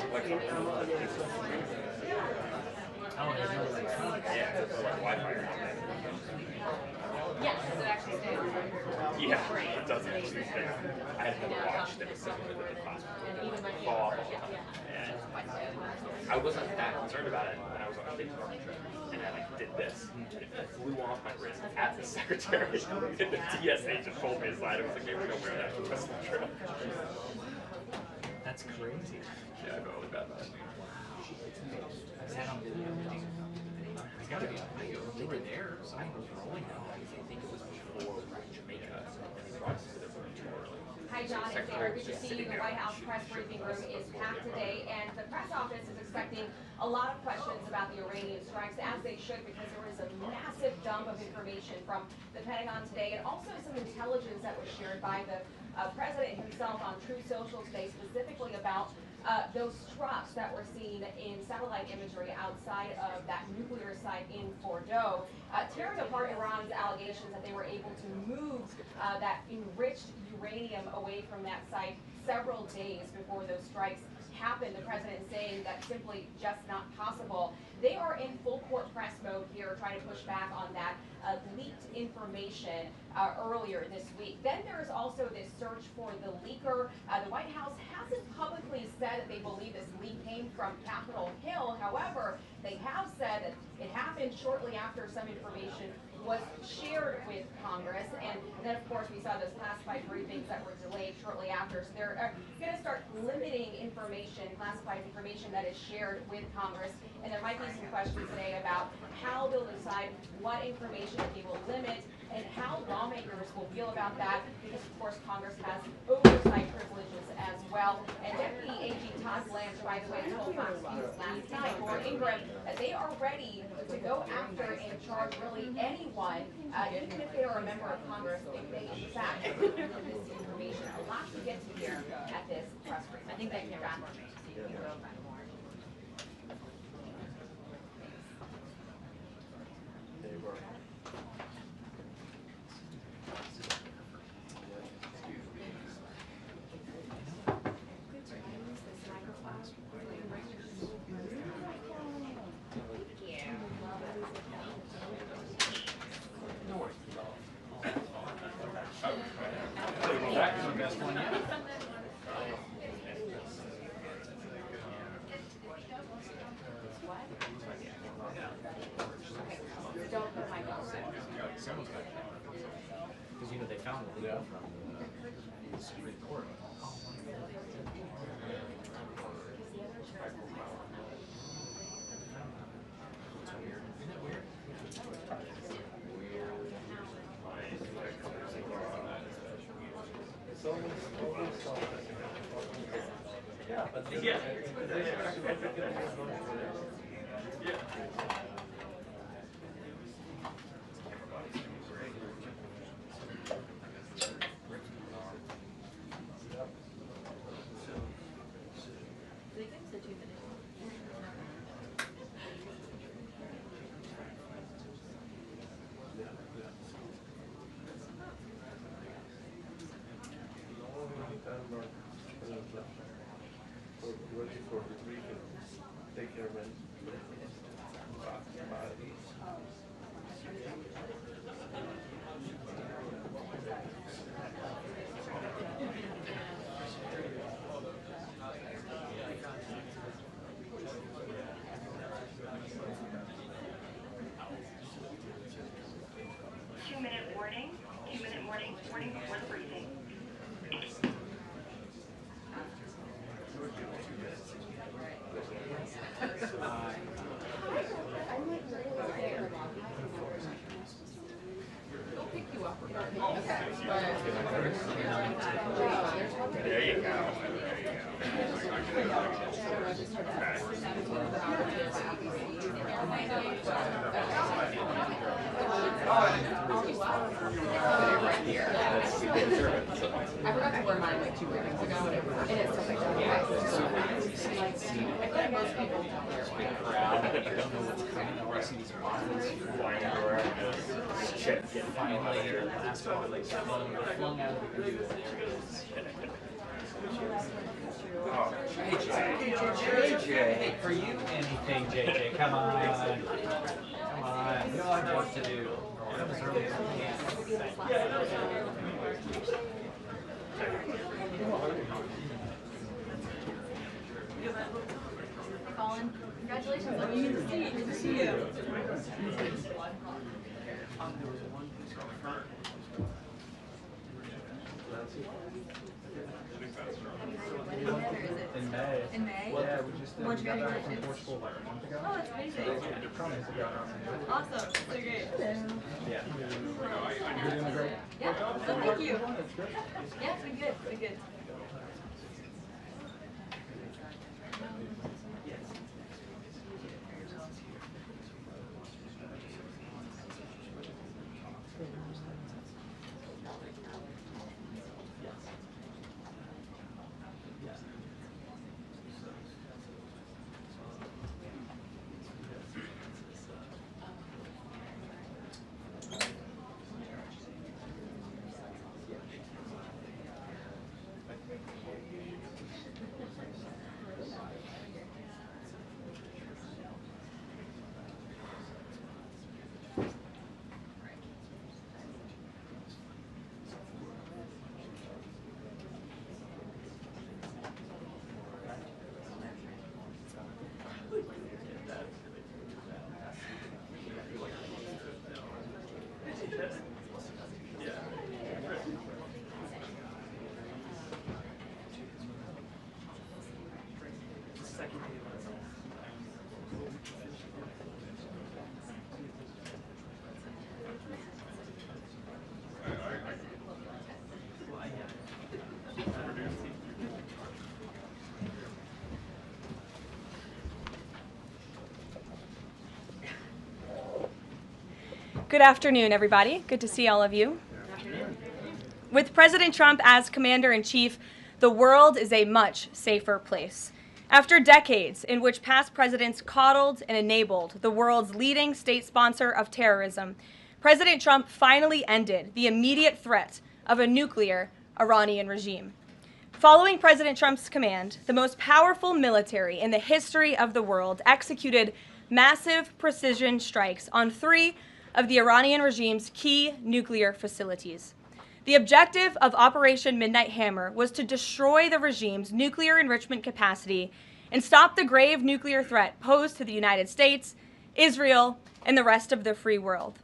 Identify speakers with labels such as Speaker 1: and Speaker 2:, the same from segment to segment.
Speaker 1: Oh, there's no electronics.
Speaker 2: Yeah, it's like Wi-Fi or something.
Speaker 3: Yes, does it actually stay on?
Speaker 2: Yeah, it doesn't actually stay on. I had another watch that was sitting with the class. Fall off all the time. And I wasn't that concerned about it when I was on a big foreign trip. And I like did this, and it flew off my wrist at the secretary. And the TSA just pulled me aside and was like, "Hey, we're gonna wear that for the rest of the trip."
Speaker 1: That's crazy.
Speaker 2: Yeah, I felt really bad about it.
Speaker 1: Is that on video? I gotta be on video. They were there, so I was rolling out.
Speaker 2: I think it was before Jamaica, and they brought us to their room too early.
Speaker 3: Hi, John. It's Sarah. Good to see you. The White House press briefing room is packed today, and the press office is expecting a lot of questions about the Iranian strikes, as they should, because there was a massive dump of information from the Pentagon today, and also some intelligence that was shared by the president himself on Truth Social today, specifically about those trucks that were seen in satellite imagery outside of that nuclear site in Fordow, tearing apart Iran's allegations that they were able to move that enriched uranium away from that site several days before those strikes happened. The president saying that's simply just not possible. They are in full court press mode here, trying to push back on that leaked information earlier this week. Then there is also this search for the leaker. The White House hasn't publicly said that they believe this leak came from Capitol Hill. However, they have said that it happened shortly after some information was shared with Congress, and then of course we saw those classified briefings that were delayed shortly after. So they're going to start limiting information, classified information that is shared with Congress, and there might be some questions today about how they'll decide what information that they will limit and how lawmakers will feel about that, because of course Congress has oversight privileges as well. And Deputy AG Todd Blanche, by the way, told Fox News last night, or Ingram, that they are ready to go after and charge really anyone, even if they are a member of Congress, if they in fact give this information. A lot to get to here at this press briefing. I think they can back me, so you can go back more.
Speaker 1: Because you know they found the leak from the Supreme Court. Isn't it weird?
Speaker 2: Yeah, but yeah.
Speaker 4: Take care of it.
Speaker 5: Two-minute warning before the briefing.
Speaker 2: There you go.
Speaker 6: I forgot to wear mine like 2 weeks ago, and it's something that I feel like most people
Speaker 1: don't know what's coming up. I see these bombs flying everywhere. Shit, finally, last one, like, flung out of the window, and there it is.
Speaker 2: Oh, hey, Jay.
Speaker 1: JJ, for you, anything, JJ. Come on. Come on. We all have work to do. Come as early as we
Speaker 6: Colin, congratulations. Good to see you.
Speaker 1: In May.
Speaker 6: In May?
Speaker 1: Yeah, we just
Speaker 6: When'd you
Speaker 1: got back from
Speaker 6: graduate?
Speaker 1: Portugal like a month ago.
Speaker 6: Oh, that's amazing.
Speaker 1: Promise ago.
Speaker 6: Awesome. So great.
Speaker 1: Yeah. You're doing great.
Speaker 6: Yeah, so thank you. Yeah, it's been good. It's been good.
Speaker 7: Good afternoon, everybody. Good to see all of you. With President Trump as commander-in-chief, the world is a much safer place. After decades in which past presidents coddled and enabled the world's leading state sponsor of terrorism, President Trump finally ended the immediate threat of a nuclear Iranian regime. Following President Trump's command, the most powerful military in the history of the world executed massive precision strikes on 3 of the Iranian regime's key nuclear facilities. The objective of Operation Midnight Hammer was to destroy the regime's nuclear enrichment capacity and stop the grave nuclear threat posed to the United States, Israel, and the rest of the free world.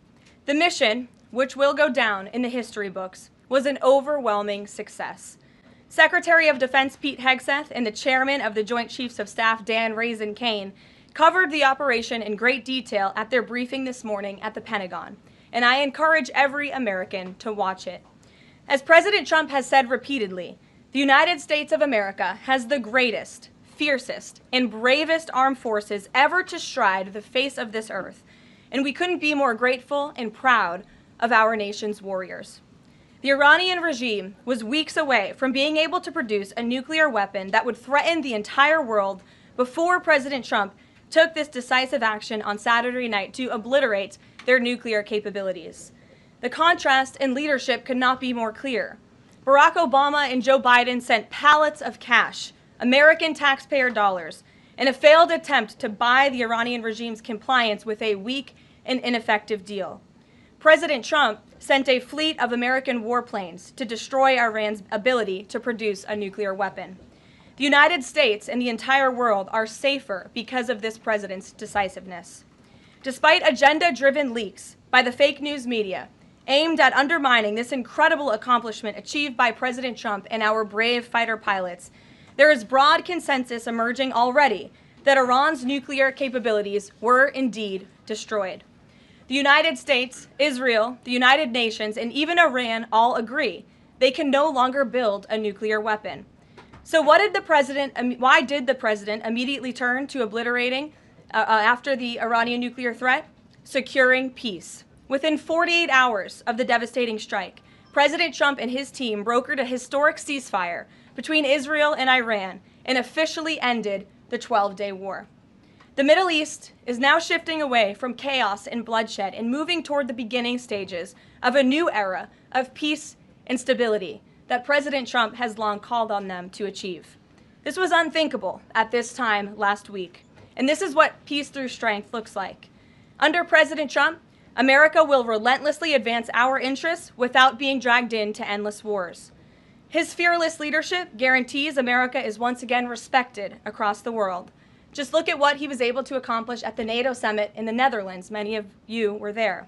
Speaker 7: The mission, which will go down in the history books, was an overwhelming success. Secretary of Defense Pete Hegseth and the chairman of the Joint Chiefs of Staff Dan Raisin Kane covered the operation in great detail at their briefing this morning at the Pentagon, and I encourage every American to watch it. As President Trump has said repeatedly, the United States of America has the greatest, fiercest, and bravest armed forces ever to stride the face of this earth, and we couldn't be more grateful and proud of our nation's warriors. The Iranian regime was weeks away from being able to produce a nuclear weapon that would threaten the entire world before President Trump took this decisive action on Saturday night to obliterate their nuclear capabilities. The contrast in leadership could not be more clear. Barack Obama and Joe Biden sent pallets of cash, American taxpayer dollars, in a failed attempt to buy the Iranian regime's compliance with a weak and ineffective deal. President Trump sent a fleet of American warplanes to destroy Iran's ability to produce a nuclear weapon. The United States and the entire world are safer because of this president's decisiveness. Despite agenda-driven leaks by the fake news media aimed at undermining this incredible accomplishment achieved by President Trump and our brave fighter pilots, there is broad consensus emerging already that Iran's nuclear capabilities were indeed destroyed. The United States, Israel, the United Nations, and even Iran all agree they can no longer build a nuclear weapon. So why did the president immediately turn to obliterating after the Iranian nuclear threat? Securing peace. Within 48 hours of the devastating strike, President Trump and his team brokered a historic ceasefire between Israel and Iran and officially ended the 12-day war. The Middle East is now shifting away from chaos and bloodshed and moving toward the beginning stages of a new era of peace and stability that President Trump has long called on them to achieve. This was unthinkable at this time last week. And this is what peace through strength looks like. Under President Trump, America will relentlessly advance our interests without being dragged into endless wars. His fearless leadership guarantees America is once again respected across the world. Just look at what he was able to accomplish at the NATO summit in the Netherlands. Many of you were there.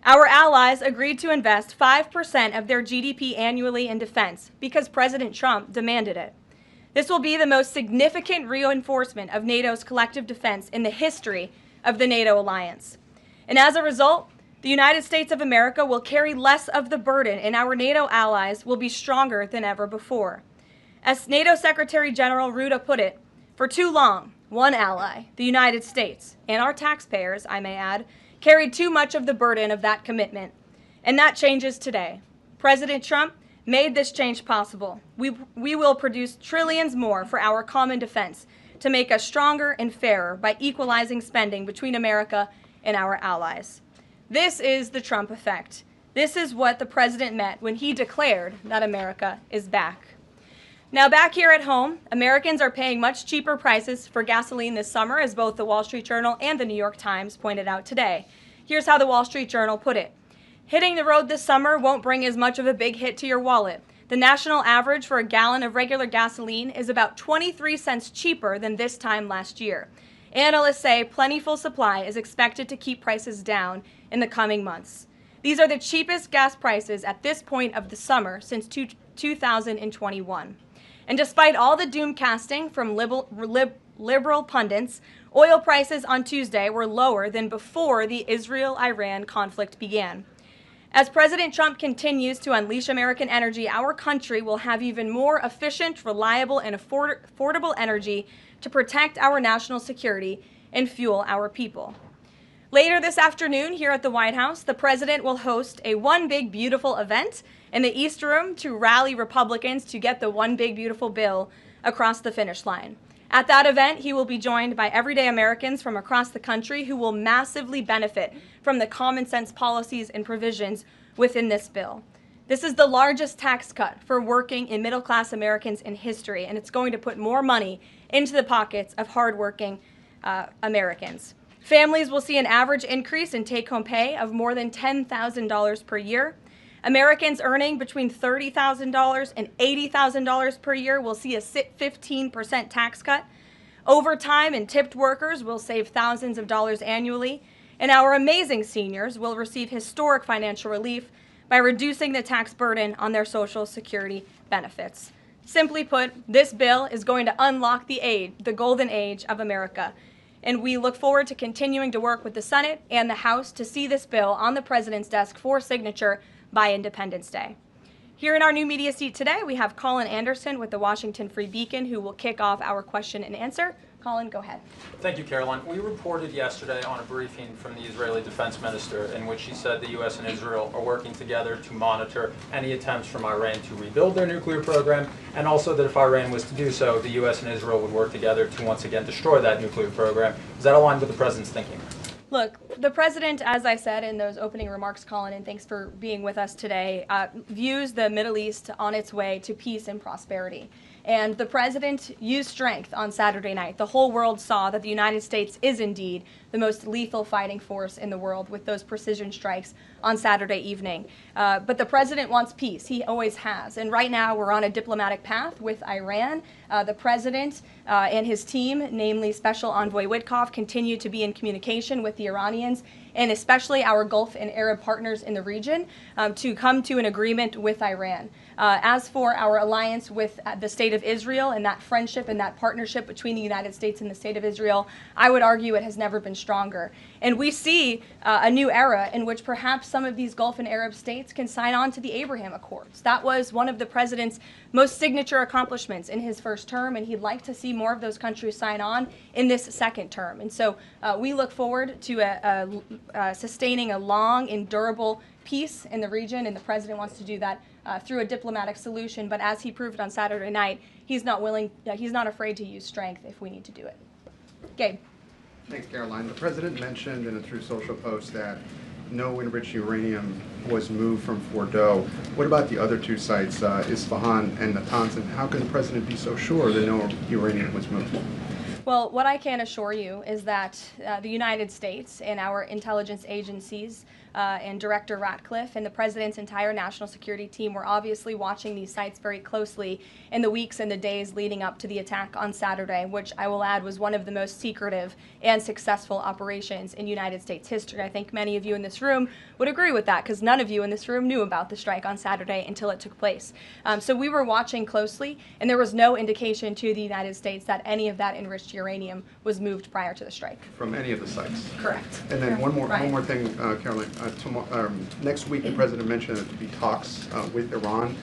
Speaker 7: Our allies agreed to invest 5% of their GDP annually in defense because President Trump demanded it. This will be the most significant reinforcement of NATO's collective defense in the history of the NATO alliance. And as a result, the United States of America will carry less of the burden, and our NATO allies will be stronger than ever before. As NATO Secretary General Rutte put it, for too long, one ally, the United States, and our taxpayers, I may add, carried too much of the burden of that commitment. And that changes today. President Trump made this change possible. We will produce trillions more for our common defense to make us stronger and fairer by equalizing spending between America and our allies. This is the Trump effect. This is what the president meant when he declared that America is back. Now, back here at home, Americans are paying much cheaper prices for gasoline this summer, as both the Wall Street Journal and the New York Times pointed out today. Here's how the Wall Street Journal put it. Hitting the road this summer won't bring as much of a big hit to your wallet. The national average for a gallon of regular gasoline is about 23 cents cheaper than this time last year. Analysts say plentiful supply is expected to keep prices down in the coming months. These are the cheapest gas prices at this point of the summer since 2021. And despite all the doom casting from liberal pundits, oil prices on Tuesday were lower than before the Israel-Iran conflict began. As President Trump continues to unleash American energy, our country will have even more efficient, reliable, and affordable energy to protect our national security and fuel our people. Later this afternoon, here at the White House, the president will host a One Big Beautiful event in the East Room to rally Republicans to get the One Big Beautiful bill across the finish line. At that event, he will be joined by everyday Americans from across the country who will massively benefit from the common sense policies and provisions within this bill. This is the largest tax cut for working and middle-class Americans in history, and it's going to put more money into the pockets of hardworking Americans. Families will see an average increase in take-home pay of more than $10,000 per year. Americans earning between $30,000 and $80,000 per year will see a 15% tax cut. Overtime and tipped workers will save thousands of dollars annually. And our amazing seniors will receive historic financial relief by reducing the tax burden on their Social Security benefits. Simply put, this bill is going to unlock the golden age of America. And we look forward to continuing to work with the Senate and the House to see this bill on the president's desk for signature by Independence Day. Here in our new media seat today, we have Colin Anderson with the Washington Free Beacon, who will kick off our question and answer. Colin, go ahead.
Speaker 8: Thank you, Karoline. We reported yesterday on a briefing from the Israeli defense minister in which she said the U.S. and Israel are working together to monitor any attempts from Iran to rebuild their nuclear program, and also that if Iran was to do so, the U.S. and Israel would work together to once again destroy that nuclear program. Is that aligned with the president's thinking?
Speaker 7: Look, the president, as I said in those opening remarks, Colin, and thanks for being with us today, views the Middle East on its way to peace and prosperity. And the president used strength on Saturday night. The whole world saw that the United States is indeed the most lethal fighting force in the world with those precision strikes on Saturday evening. But the president wants peace. He always has. And right now we're on a diplomatic path with Iran. The president and his team, namely Special Envoy Witkoff, continue to be in communication with the Iranians and especially our Gulf and Arab partners in the region to come to an agreement with Iran. As for our alliance with the State of Israel and that friendship and that partnership between the United States and the State of Israel, I would argue it has never been stronger. And we see a new era in which perhaps some of these Gulf and Arab states can sign on to the Abraham Accords. That was one of the president's most signature accomplishments in his first term, and he'd like to see more of those countries sign on in this second term. And so we look forward to sustaining a long and durable peace in the region, and the president wants to do that through a diplomatic solution. But as he proved on Saturday night, he's not afraid to use strength if we need to do it. Gabe.
Speaker 9: Thanks, Caroline. The president mentioned in a Truth Social post that no enriched uranium was moved from Fordow. What about the other two sites, Isfahan and Natanz? And how can the president be so sure that no uranium was moved?
Speaker 7: Well, what I can assure you is that the United States and our intelligence agencies and Director Ratcliffe and the President's entire national security team were obviously watching these sites very closely in the weeks and the days leading up to the attack on Saturday, which I will add was one of the most secretive and successful operations in United States history. I think many of you in this room would agree with that because none of you in this room knew about the strike on Saturday until it took place. So we were watching closely, and there was no indication to the United States that any of that enriched uranium was moved prior to the strike.
Speaker 9: From any of the sites?
Speaker 7: Correct.
Speaker 9: And then one more thing, Caroline. Next week, the president mentioned that there'd be talks with Iran.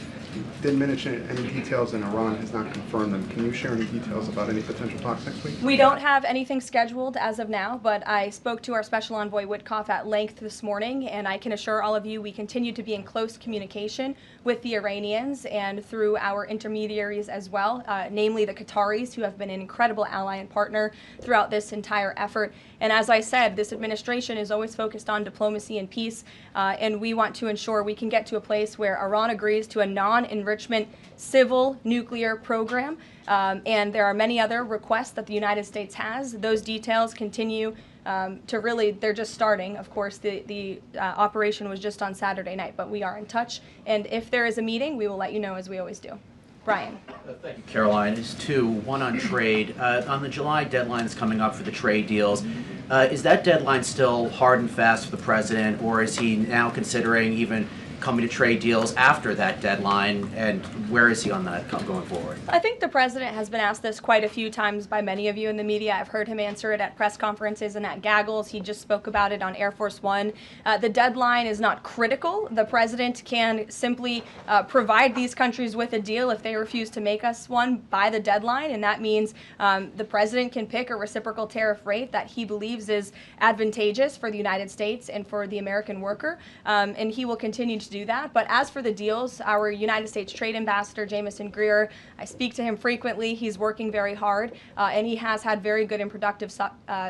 Speaker 9: Didn't mention any details, and Iran has not confirmed them. Can you share any details about any potential talks next week?
Speaker 7: We don't have anything scheduled as of now, but I spoke to our Special Envoy Witkoff at length this morning, and I can assure all of you we continue to be in close communication with the Iranians and through our intermediaries as well, namely the Qataris, who have been an incredible ally and partner throughout this entire effort. And as I said, this administration is always focused on diplomacy and peace, and we want to ensure we can get to a place where Iran agrees to a non-enrichment civil nuclear program. And there are many other requests that the United States has. Those details continue to really, they're just starting. Of course, the operation was just on Saturday night, but we are in touch. And if there is a meeting, we will let you know, as we always do. Brian.
Speaker 10: Thank you, Caroline. It's two. One on trade. On the July deadline that's coming up for the trade deals, is that deadline still hard and fast for the president, or is he now considering even coming to trade deals after that deadline, and where is he on that going forward?
Speaker 7: I think the president has been asked this quite a few times by many of you in the media. I've heard him answer it at press conferences and at gaggles. He just spoke about it on Air Force One. The deadline is not critical. The president can simply provide these countries with a deal if they refuse to make us one by the deadline, and that means the president can pick a reciprocal tariff rate that he believes is advantageous for the United States and for the American worker, and he will continue to do that. But as for the deals, our United States Trade Ambassador, Jameson Greer, I speak to him frequently. He's working very hard, and he has had very good and productive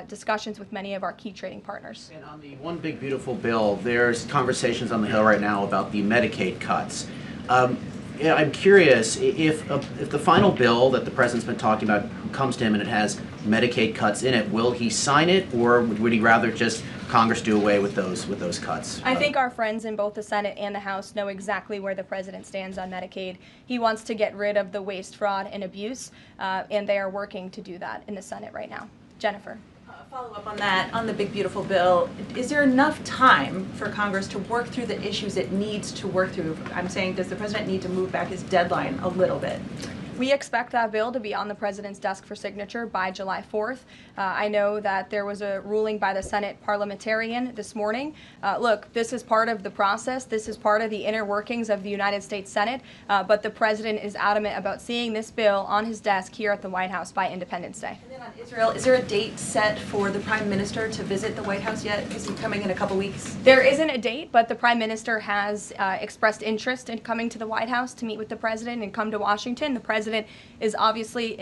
Speaker 7: discussions with many of our key trading partners.
Speaker 10: And on the One Big Beautiful Bill, there's conversations on the Hill right now about the Medicaid cuts. I'm curious, if the final bill that the president's been talking about comes to him and it has Medicaid cuts in it, will he sign it, or would he rather just Congress do away with those cuts?
Speaker 7: I think our friends in both the Senate and the House know exactly where the president stands on Medicaid. He wants to get rid of the waste, fraud, and abuse, and they are working to do that in the Senate right now. Jennifer.
Speaker 11: Follow up on that, on the big beautiful bill, is there enough time for Congress to work through the issues it needs to work through? I'm saying, does the president need to move back his deadline a little bit?
Speaker 7: We expect that bill to be on the president's desk for signature by July 4th. I know that there was a ruling by the Senate parliamentarian this morning. Look, this is part of the process. This is part of the inner workings of the United States Senate, but the president is adamant about seeing this bill on his desk here at the White House by Independence Day.
Speaker 11: And then on Israel, is there a date set for the Prime Minister to visit the White House yet? Is he coming in a couple weeks?
Speaker 7: There isn't a date, but the Prime Minister has expressed interest in coming to the White House to meet with the president and come to Washington. The president is obviously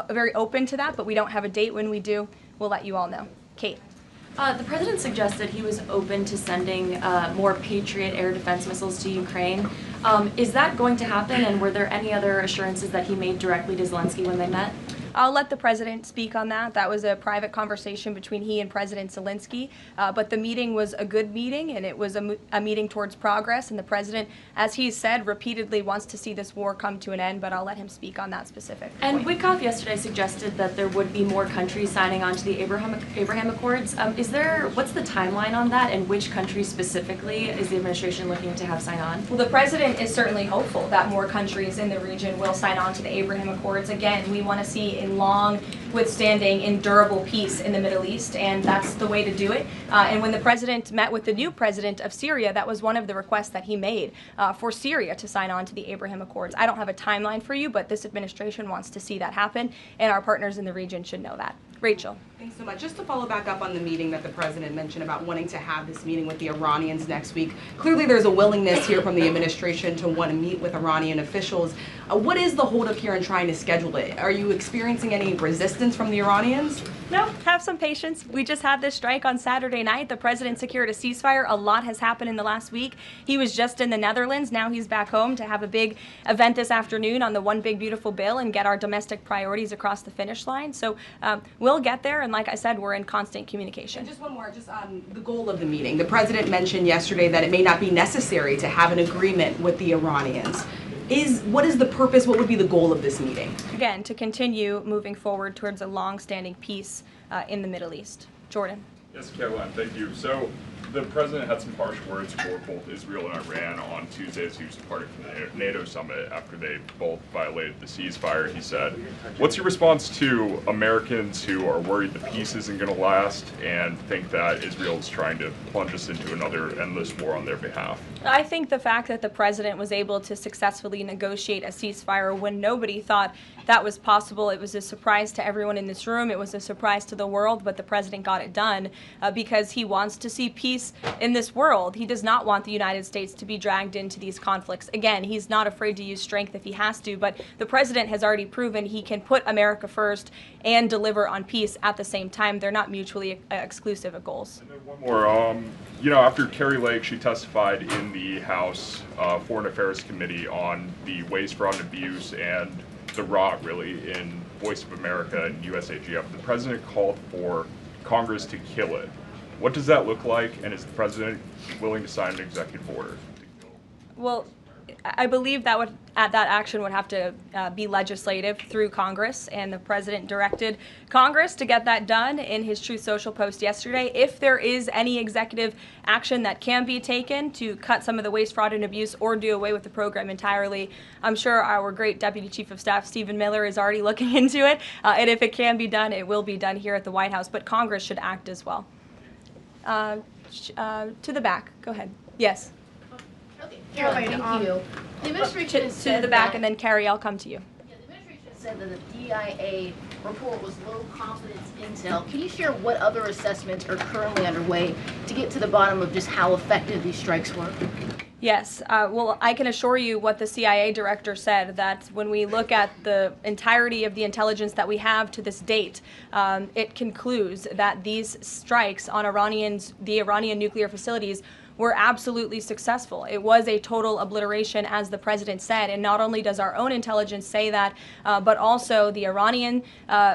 Speaker 7: very open to that, but we don't have a date. When we do, we'll let you all know. Kate.
Speaker 12: The president suggested he was open to sending more Patriot air defense missiles to Ukraine. Is that going to happen, and were there any other assurances that he made directly to Zelensky when they met?
Speaker 7: I'll let the president speak on that. That was a private conversation between he and President Zelensky, but the meeting was a good meeting, and it was a meeting towards progress, and the president, as he said, repeatedly wants to see this war come to an end, but I'll let him speak on that specific
Speaker 12: And
Speaker 7: point.
Speaker 12: Witkoff yesterday suggested that there would be more countries signing on to the Abraham Accords. What's the timeline on that, and which countries specifically is the administration looking to have sign on?
Speaker 7: Well, the president is certainly hopeful that more countries in the region will sign on to the Abraham Accords. Again, we want to see a long, withstanding, and durable peace in the Middle East, and that's the way to do it. And when the president met with the new president of Syria, that was one of the requests that he made for Syria to sign on to the Abraham Accords. I don't have a timeline for you, but this administration wants to see that happen, and our partners in the region should know that. Rachel.
Speaker 13: Thanks so much. Just to follow back up on the meeting that the president mentioned about wanting to have this meeting with the Iranians next week. Clearly there's a willingness here from the administration to want to meet with Iranian officials. What is the holdup here in trying to schedule it? Are you experiencing any resistance from the Iranians?
Speaker 7: No, have some patience. We just had this strike on Saturday night. The president secured a ceasefire. A lot has happened in the last week. He was just in the Netherlands. Now he's back home to have a big event this afternoon on the One Big Beautiful Bill and get our domestic priorities across the finish line. So we'll get there. And like I said, we're in constant communication.
Speaker 13: And just one more, just the goal of the meeting. The president mentioned yesterday that it may not be necessary to have an agreement with the Iranians. What is the purpose, what would be the goal of this meeting?
Speaker 7: Again, to continue moving forward towards a long-standing peace in the Middle East. Jordan.
Speaker 14: Yes, Caroline, thank you. So the president had some harsh words for both Israel and Iran on Tuesday as he was departing from the NATO summit after they both violated the ceasefire. He said, what's your response to Americans who are worried the peace isn't going to last and think that Israel is trying to plunge us into another endless war on their behalf?
Speaker 7: I think the fact that the president was able to successfully negotiate a ceasefire when nobody thought that was possible, it was a surprise to everyone in this room, it was a surprise to the world, but the president got it done because he wants to see peace in this world. He does not want the United States to be dragged into these conflicts. Again, he's not afraid to use strength if he has to, but the president has already proven he can put America first and deliver on peace at the same time. They're not mutually exclusive goals.
Speaker 14: And then one more. After Kari Lake, she testified in the House Foreign Affairs Committee on the waste, fraud, and abuse and the rot, really, in Voice of America and USAGF. The president called for Congress to kill it. What does that look like, and is the president willing to sign an executive order?
Speaker 7: Well, I believe that action would have to be legislative through Congress, and the president directed Congress to get that done in his Truth Social post yesterday. If there is any executive action that can be taken to cut some of the waste, fraud, and abuse or do away with the program entirely, I'm sure our great Deputy Chief of Staff, Stephen Miller, is already looking into it. And if it can be done, it will be done here at the White House, but Congress should act as well. To the back. Go ahead. Yes.
Speaker 15: Caroline, thank you. The administration
Speaker 7: to the back, and then Carrie, I'll come to you.
Speaker 15: Yeah, the administration said that the DIA report was low confidence intel. Can you share what other assessments are currently underway to get to the bottom of just how effective these strikes were?
Speaker 7: Yes. Well, I can assure you what the CIA director said, that when we look at the entirety of the intelligence that we have to this date, it concludes that these strikes on the Iranian nuclear facilities were absolutely successful. It was a total obliteration, as the president said, and not only does our own intelligence say that, but also the Iranian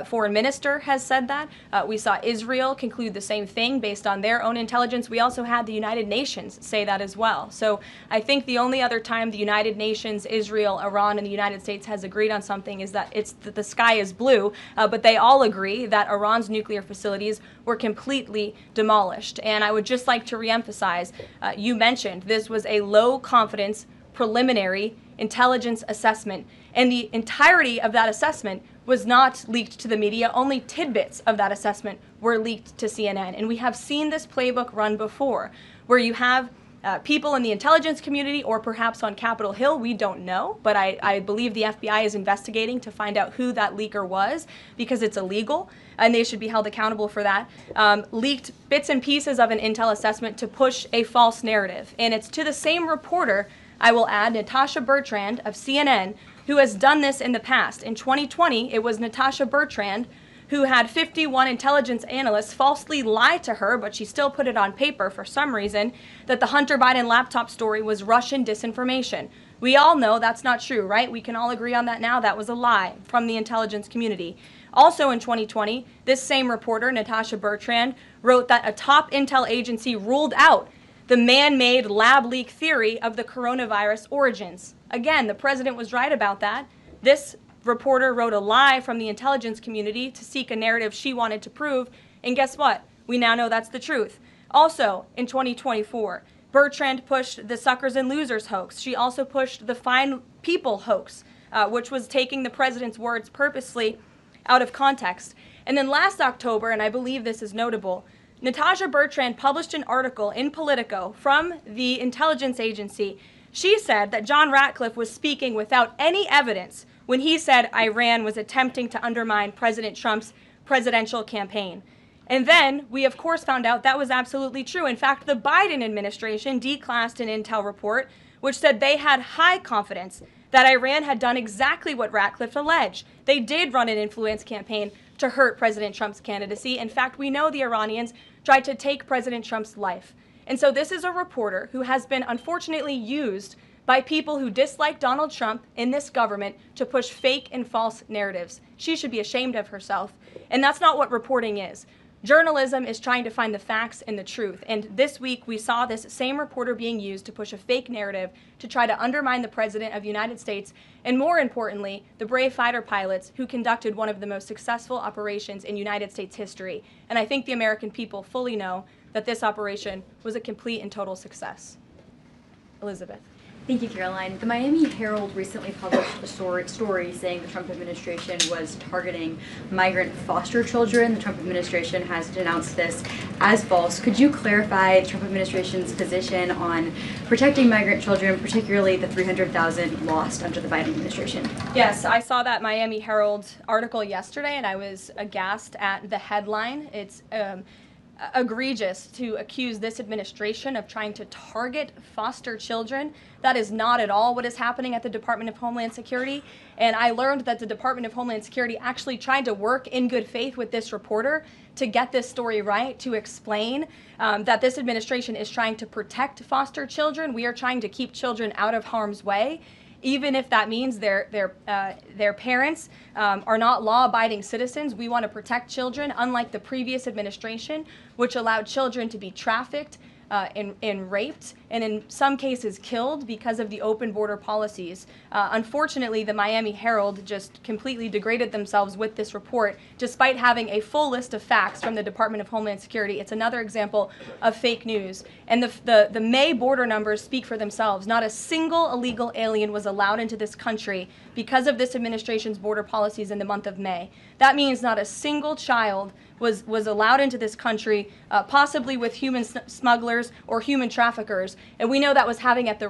Speaker 7: foreign minister has said that. We saw Israel conclude the same thing based on their own intelligence. We also had the United Nations say that as well. So I think the only other time the United Nations, Israel, Iran, and the United States has agreed on something is that the sky is blue, but they all agree that Iran's nuclear facilities were completely demolished. And I would just like to reemphasize, you mentioned this was a low confidence preliminary intelligence assessment, and the entirety of that assessment was not leaked to the media. Only tidbits of that assessment were leaked to CNN. And we have seen this playbook run before, where you have people in the intelligence community, or perhaps on Capitol Hill, we don't know, but I believe the FBI is investigating to find out who that leaker was, because it's illegal and they should be held accountable for that, leaked bits and pieces of an intel assessment to push a false narrative. And it's to the same reporter, I will add, Natasha Bertrand of CNN, who has done this in the past. In 2020, it was Natasha Bertrand who had 51 intelligence analysts falsely lie to her, but she still put it on paper for some reason, that the Hunter Biden laptop story was Russian disinformation. We all know that's not true, right? We can all agree on that now. That was a lie from the intelligence community. Also in 2020, this same reporter, Natasha Bertrand, wrote that a top intel agency ruled out the man-made lab leak theory of the coronavirus origins. Again, the president was right about that. This reporter wrote a lie from the intelligence community to seek a narrative she wanted to prove, and guess what? We now know that's the truth. Also, in 2024, Bertrand pushed the suckers and losers hoax. She also pushed the fine people hoax, which was taking the president's words purposely out of context. And then last October, and I believe this is notable, Natasha Bertrand published an article in Politico from the intelligence agency. She said that John Ratcliffe was speaking without any evidence when he said Iran was attempting to undermine President Trump's presidential campaign. And then we, of course, found out that was absolutely true. In fact, the Biden administration declassed an intel report which said they had high confidence that Iran had done exactly what Ratcliffe alleged. They did run an influence campaign to hurt President Trump's candidacy. In fact, we know the Iranians tried to take President Trump's life. And so this is a reporter who has been unfortunately used by people who dislike Donald Trump in this government to push fake and false narratives. She should be ashamed of herself. And that's not what reporting is. Journalism is trying to find the facts and the truth. And this week we saw this same reporter being used to push a fake narrative to try to undermine the President of the United States, and more importantly, the brave fighter pilots who conducted one of the most successful operations in United States history. And I think the American people fully know that this operation was a complete and total success. Elizabeth.
Speaker 16: Thank you, Caroline. The Miami Herald recently published a story saying the Trump administration was targeting migrant foster children. The Trump administration has denounced this as false. Could you clarify the Trump administration's position on protecting migrant children, particularly the 300,000 lost under the Biden administration?
Speaker 7: Yes, I saw that Miami Herald article yesterday, and I was aghast at the headline. It's egregious to accuse this administration of trying to target foster children. That is not at all what is happening at the Department of Homeland Security. And I learned that the Department of Homeland Security actually tried to work in good faith with this reporter to get this story right, to explain that this administration is trying to protect foster children. We are trying to keep children out of harm's way, even if that means their parents are not law-abiding citizens. We want to protect children, unlike the previous administration, which allowed children to be trafficked and raped, and in some cases killed because of the open border policies. Unfortunately, the Miami Herald just completely degraded themselves with this report, despite having a full list of facts from the Department of Homeland Security. It's another example of fake news. And the May border numbers speak for themselves. Not a single illegal alien was allowed into this country because of this administration's border policies in the month of May. That means not a single child was allowed into this country, possibly with human smugglers or human traffickers. And we know that was happening at the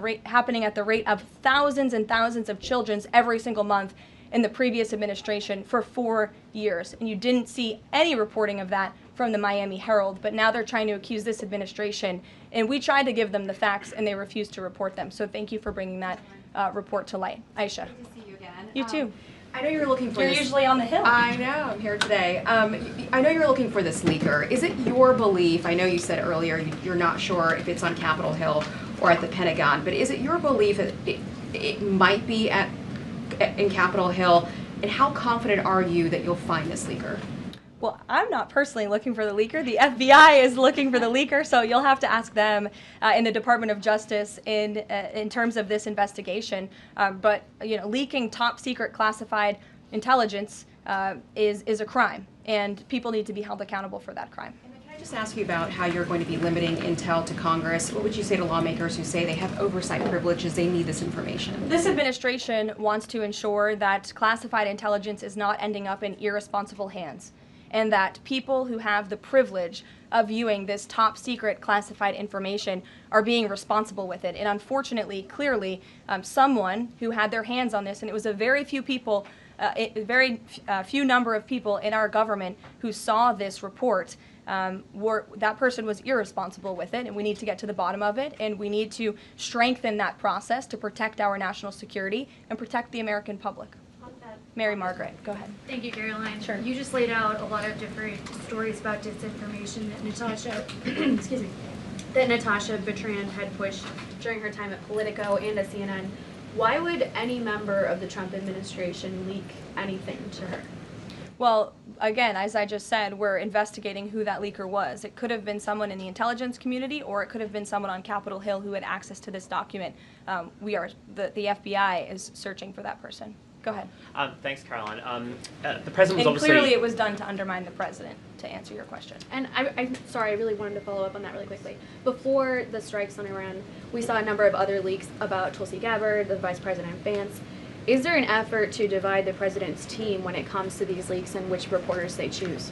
Speaker 7: rate of thousands and thousands of children every single month in the previous administration for 4 years. And you didn't see any reporting of that from the Miami Herald, but now they're trying to accuse this administration. And we tried to give them the facts, and they refused to report them. So thank you for bringing that report to light. Aisha.
Speaker 6: Good to see you again.
Speaker 7: You too.
Speaker 6: I know you're looking for
Speaker 7: You're
Speaker 6: this.
Speaker 7: usually on the Hill.
Speaker 6: I know, I'm here today. I know you're looking for this leaker. Is it your belief, I know you said earlier you're not sure if it's on Capitol Hill or at the Pentagon, but is it your belief that it might be in Capitol Hill, and how confident are you that you'll find this leaker?
Speaker 7: Well, I'm not personally looking for the leaker. The FBI is looking for the leaker, so you'll have to ask them in the Department of Justice in terms of this investigation. But you know, leaking top secret classified intelligence is a crime, and people need to be held accountable for that crime.
Speaker 6: Can I just ask you about how you're going to be limiting intel to Congress? What would you say to lawmakers who say they have oversight privileges, they need this information?
Speaker 7: This administration wants to ensure that classified intelligence is not ending up in irresponsible hands, and that people who have the privilege of viewing this top secret classified information are being responsible with it. And unfortunately, clearly, someone who had their hands on this, and it was a very few people, few number of people in our government who saw this report, that person was irresponsible with it, and we need to get to the bottom of it, and we need to strengthen that process to protect our national security and protect the American public. Mary Margaret, go ahead.
Speaker 17: Thank you, Caroline.
Speaker 7: Sure.
Speaker 17: You just laid out a lot of different stories about disinformation that Natasha, excuse me, that Natasha Bertrand had pushed during her time at Politico and at CNN. Why would any member of the Trump administration leak anything to her?
Speaker 7: Well, again, as I just said, we're investigating who that leaker was. It could have been someone in the intelligence community, or it could have been someone on Capitol Hill who had access to this document. The FBI is searching for that person. Go ahead.
Speaker 18: Thanks, Caroline. The president was obviously...
Speaker 7: clearly it was done to undermine the president, to answer your question.
Speaker 17: And I'm sorry, I really wanted to follow up on that really quickly. Before the strikes on Iran, we saw a number of other leaks about Tulsi Gabbard, the Vice President Vance. Is there an effort to divide the president's team when it comes to these leaks and which reporters they choose?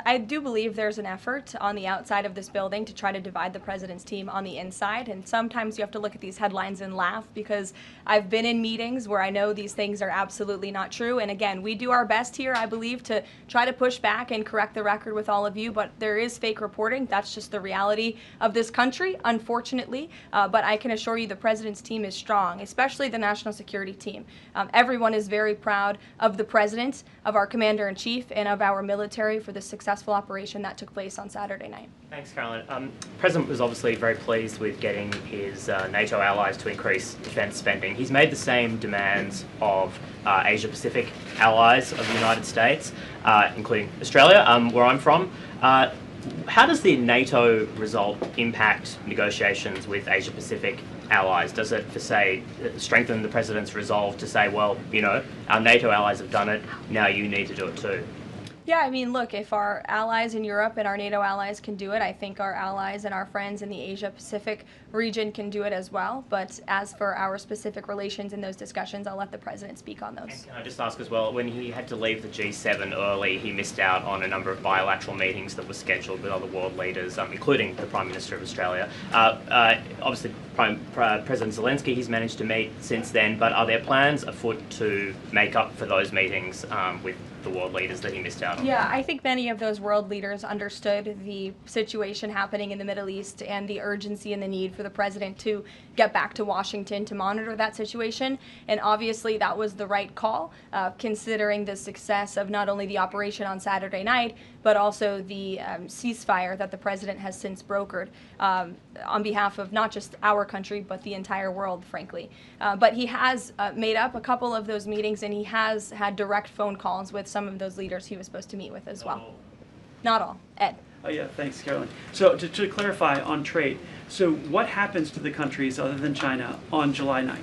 Speaker 7: I do believe there's an effort on the outside of this building to try to divide the president's team on the inside, and sometimes you have to look at these headlines and laugh, because I've been in meetings where I know these things are absolutely not true, and again, we do our best here, I believe, to try to push back and correct the record with all of you, but there is fake reporting. That's just the reality of this country, unfortunately, but I can assure you the president's team is strong, especially the national security team. Everyone is very proud of the president, of our commander-in-chief, and of our military for the successful operation that took place on Saturday night.
Speaker 18: Thanks, Caroline. The President was obviously very pleased with getting his NATO allies to increase defence spending. He's made the same demands of Asia-Pacific allies of the United States, including Australia, where I'm from. How does the NATO result impact negotiations with Asia-Pacific allies? Does it, for say, strengthen the President's resolve to say, well, you know, our NATO allies have done it, now you need to do it too?
Speaker 7: Yeah, I mean, look, if our allies in Europe and our NATO allies can do it, I think our allies and our friends in the Asia-Pacific region can do it as well. But as for our specific relations in those discussions, I'll let the President speak on those.
Speaker 18: And can I just ask as well, when he had to leave the G7 early, he missed out on a number of bilateral meetings that were scheduled with other world leaders, including the Prime Minister of Australia. Obviously, President Zelensky, he's managed to meet since then, but are there plans afoot to make up for those meetings with the world leaders that he missed out on?
Speaker 7: Yeah, I think many of those world leaders understood the situation happening in the Middle East and the urgency and the need for the president to get back to Washington to monitor that situation. And obviously that was the right call, considering the success of not only the operation on Saturday night, but also the ceasefire that the president has since brokered on behalf of not just our country, but the entire world, frankly. But he has made up a couple of those meetings, and he has had direct phone calls with some of those leaders he was supposed to meet with as well. Not all. Ed.
Speaker 19: Oh yeah, thanks, Caroline. So to clarify on trade, so what happens to the countries other than China on July 9th?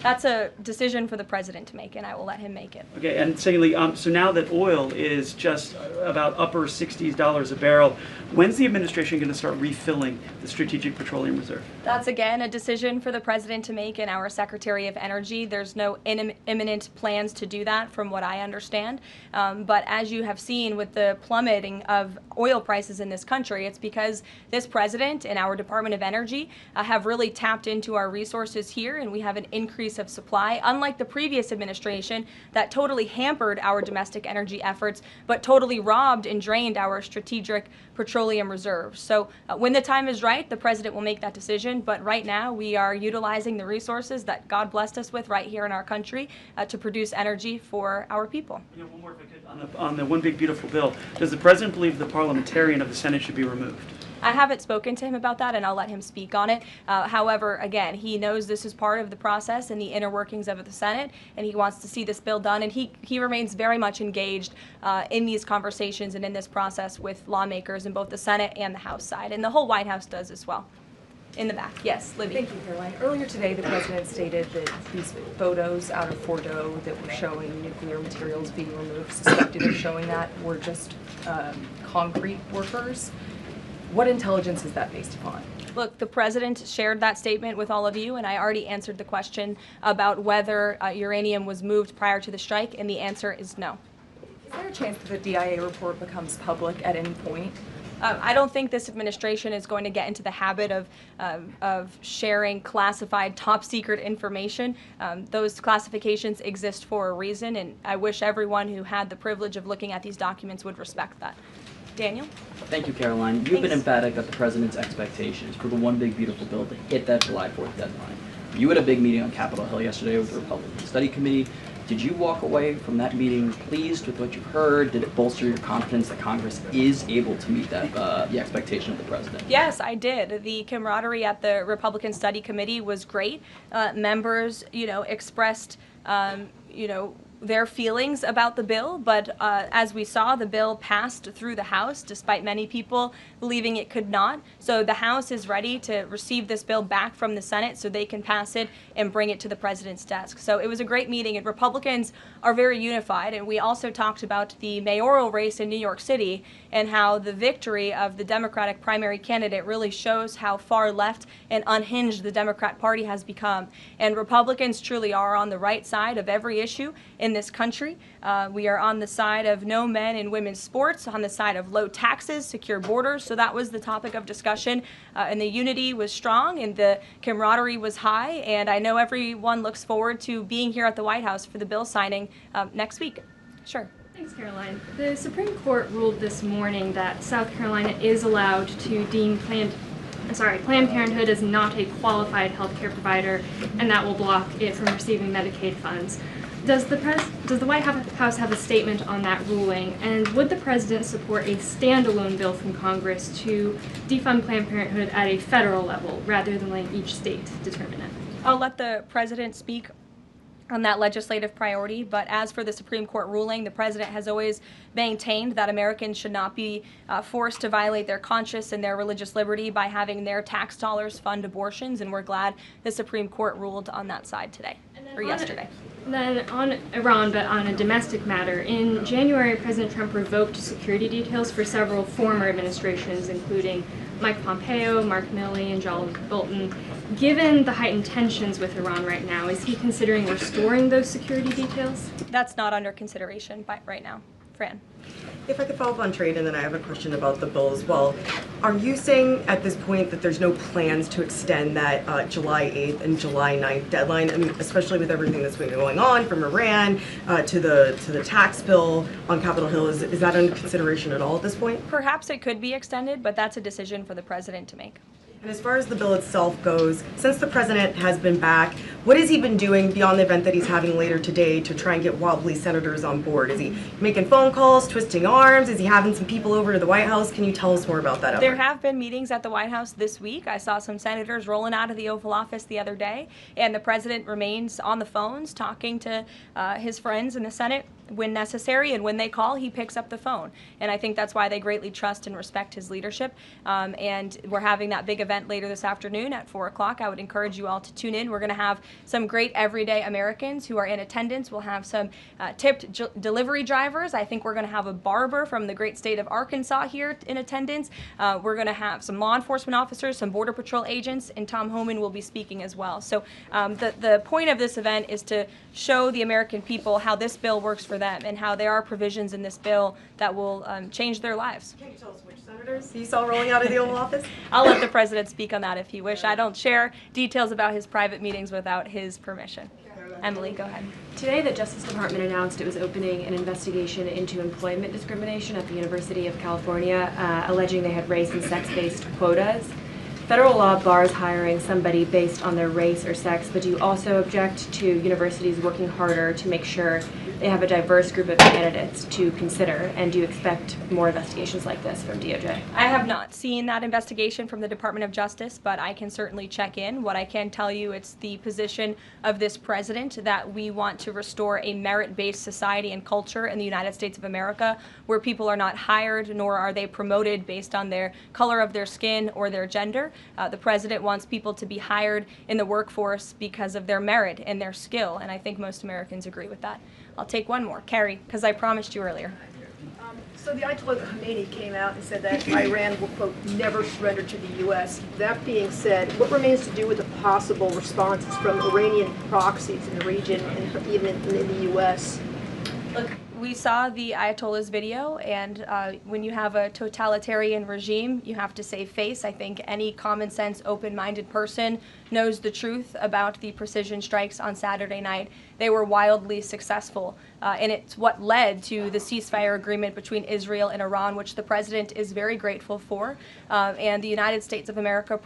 Speaker 7: That's a decision for the president to make, and I will let him make it.
Speaker 19: Okay, and secondly, so now that oil is just about upper $60s a barrel, when's the administration going to start refilling the Strategic Petroleum Reserve?
Speaker 7: That's, again, a decision for the president to make and our Secretary of Energy. There's no imminent plans to do that, from what I understand. But as you have seen with the plummeting of oil prices in this country, it's because this president and our Department of Energy have really tapped into our resources here, and we have an increase of supply, unlike the previous administration that totally hampered our domestic energy efforts, but totally robbed and drained our strategic petroleum reserves. So when the time is right, the president will make that decision, but right now we are utilizing the resources that God blessed us with right here in our country to produce energy for our people.
Speaker 19: You know, one more if I could, on the one big beautiful bill, does the president believe the parliamentarian of the Senate should be removed?
Speaker 7: I haven't spoken to him about that, and I'll let him speak on it. However, again, he knows this is part of the process and the inner workings of the Senate, and he wants to see this bill done, and he remains very much engaged in these conversations and in this process with lawmakers in both the Senate and the House side, and the whole White House does as well. In the back. Yes, Libby.
Speaker 20: Thank you, Caroline. Earlier today, the president stated that these photos out of Fordo that were showing nuclear materials being removed, suspected of showing that, were just concrete workers. What intelligence is that based upon?
Speaker 7: Look, the president shared that statement with all of you, and I already answered the question about whether uranium was moved prior to the strike, and the answer is no.
Speaker 20: Is there a chance that the DIA report becomes public at any point?
Speaker 7: I don't think this administration is going to get into the habit of sharing classified, top-secret information. Those classifications exist for a reason, and I wish everyone who had the privilege of looking at these documents would respect that. Daniel?
Speaker 21: Thank you, Caroline. You've been emphatic that the president's expectations for the one big beautiful bill to hit that July 4th deadline. You had a big meeting on Capitol Hill yesterday with the Republican Study Committee. Did you walk away from that meeting pleased with what you heard? Did it bolster your confidence that Congress is able to meet that the expectation of the president?
Speaker 7: Yes, I did. The camaraderie at the Republican Study Committee was great. Members, expressed, their feelings about the bill, but as we saw, the bill passed through the House, despite many people believing it could not. So the House is ready to receive this bill back from the Senate so they can pass it and bring it to the president's desk. So it was a great meeting, and Republicans are very unified. And we also talked about the mayoral race in New York City and how the victory of the Democratic primary candidate really shows how far left and unhinged the Democrat Party has become. And Republicans truly are on the right side of every issue in in this country. We are on the side of no men in women's sports, on the side of low taxes, secure borders. So that was the topic of discussion, and the unity was strong and the camaraderie was high. And I know everyone looks forward to being here at the White House for the bill signing next week. Sure.
Speaker 3: Thanks, Caroline. The Supreme Court ruled this morning that South Carolina is allowed to deem Planned Parenthood as not a qualified health care provider, and that will block it from receiving Medicaid funds. Does the White House have a statement on that ruling, and would the President support a standalone bill from Congress to defund Planned Parenthood at a federal level rather than letting each state determine it?
Speaker 7: I'll let the President speak on that legislative priority, but as for the Supreme Court ruling, the President has always maintained that Americans should not be forced to violate their conscience and their religious liberty by having their tax dollars fund abortions, and we're glad the Supreme Court ruled on that side today, or yesterday.
Speaker 3: Then on Iran, but on a domestic matter, in January, President Trump revoked security details for several former administrations, including Mike Pompeo, Mark Milley, and John Bolton. Given the heightened tensions with Iran right now, is he considering restoring those security details?
Speaker 7: That's not under consideration right now. Fran.
Speaker 22: If I could follow up on trade, and then I have a question about the bill as well. Are you saying at this point that there's no plans to extend that July 8th and July 9th deadline? I mean, especially with everything that's been going on, from Iran to the tax bill on Capitol Hill, is that under consideration at all at this point?
Speaker 7: Perhaps it could be extended, but that's a decision for the President to make.
Speaker 22: And as far as the bill itself goes, since the President has been back, what has he been doing beyond the event that he's having later today to try and get wobbly senators on board? Is he making phone calls, twisting arms? Is he having some people over to the White House? Can you tell us more about that effort?
Speaker 7: There have been meetings at the White House this week. I saw some senators rolling out of the Oval Office the other day, and the President remains on the phones talking to his friends in the Senate when necessary, and when they call, he picks up the phone. And I think that's why they greatly trust and respect his leadership. And we're having that big event later this afternoon at 4 o'clock. I would encourage you all to tune in. We're going to have some great everyday Americans who are in attendance. We'll have some tipped delivery drivers. I think we're going to have a barber from the great state of Arkansas here in attendance. We're going to have some law enforcement officers, some Border Patrol agents, and Tom Homan will be speaking as well. So the point of this event is to show the American people how this bill works for them and how there are provisions in this bill that will change their lives.
Speaker 22: Can you tell us which senators you saw rolling out of the Oval Office?
Speaker 7: I'll let the President speak on that if he wish. I don't share details about his private meetings without his permission. Emily, go ahead.
Speaker 23: Today, the Justice Department announced it was opening an investigation into employment discrimination at the University of California, alleging they had race and sex-based quotas. Federal law bars hiring somebody based on their race or sex, but do you also object to universities working harder to make sure they have a diverse group of candidates to consider? And do you expect more investigations like this from DOJ?
Speaker 7: I have not seen that investigation from the Department of Justice, but I can certainly check in. What I can tell you, it's the position of this president that we want to restore a merit-based society and culture in the United States of America where people are not hired nor are they promoted based on their color of their skin or their gender. The president wants people to be hired in the workforce because of their merit and their skill, and I think most Americans agree with that. I'll take one more. Carrie, because I promised you earlier.
Speaker 24: So the Ayatollah Khomeini came out and said that Iran will, quote, never surrender to the U.S. That being said, what remains to do with the possible responses from Iranian proxies in the region and even in the U.S.?
Speaker 7: Look, we saw the Ayatollah's video, and when you have a totalitarian regime, you have to save face. I think any common sense, open-minded person knows the truth about the precision strikes on Saturday night. They were wildly successful, and it's what led to the ceasefire agreement between Israel and Iran, which the president is very grateful for. And the United States of America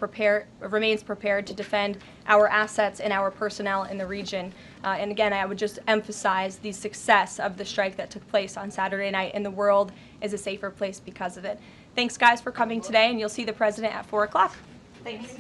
Speaker 7: remains prepared to defend our assets and our personnel in the region. And again, I would just emphasize the success of the strike that took place on Saturday night, and the world is a safer place because of it. Thanks, guys, for coming today, and you'll see the president at 4 o'clock. Thanks.